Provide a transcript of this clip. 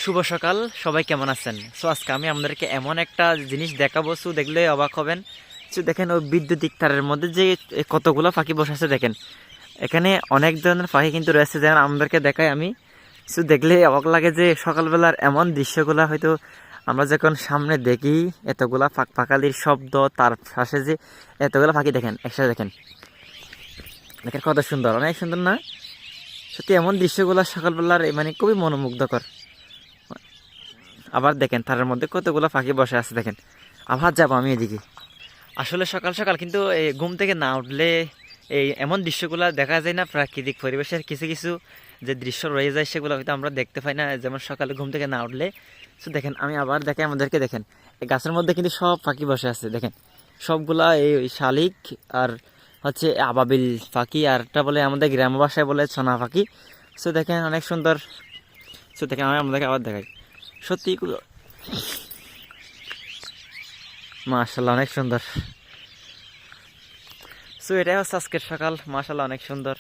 শুভ সকাল, সবাই কেমন আছেন? সো আজকে আমি আপনাদেরকে এমন একটা জিনিস দেখাবো, সো দেখলে অবাক হবেন। সো দেখেন ওই বিদ্যুতিক তারের মধ্যে যে কতগুলো পাখি বসে আছে দেখেন। এখানে অনেক ধরনের পাখি কিন্তু রয়েছে, যেমন আমাদেরকে দেখাই আমি। সো দেখলে অবাক লাগে যে সকালবেলার এমন দৃশ্যগুলো হয়তো আমরা যখন সামনে দেখি, এতগুলা পাখালির শব্দ, তার পাশে যে এতগুলো পাখি দেখেন একসাথে দেখেন, দেখেন কত সুন্দর, অনেক সুন্দর না? সত্যি এমন দৃশ্যগুলো সকালবেলার মানে খুবই মনোমুগ্ধকর। আবার দেখেন তারের মধ্যে কতগুলো পাখি বসে আছে দেখেন। আবার যাবো আমি এদিকে। আসলে সকাল সকাল কিন্তু এই ঘুম থেকে না উঠলে এই এমন দৃশ্যগুলো দেখা যায় না। প্রাকৃতিক পরিবেশের কিছু কিছু যে দৃশ্য রয়ে যায় সেগুলো হয়তো আমরা দেখতে পাই না, যেমন সকালে ঘুম থেকে না উঠলে। তো দেখেন আমি আবার দেখে আমাদেরকে দেখেন, এই গাছের মধ্যে কিন্তু সব পাখি বসে আছে দেখেন। সবগুলা এই শালিক আর হচ্ছে আবাবিল পাখি, আর একটা বলে আমাদের গ্রাম ভাষায় বলে ছনা পাখি। সো দেখেন অনেক সুন্দর। সো দেখেন আমি আমাদেরকে আবার দেখাই, সত্যি মাশাআল্লাহ অনেক সুন্দর। সো এটাই হচ্ছে আজকের সকাল, মাশাআল্লাহ অনেক সুন্দর।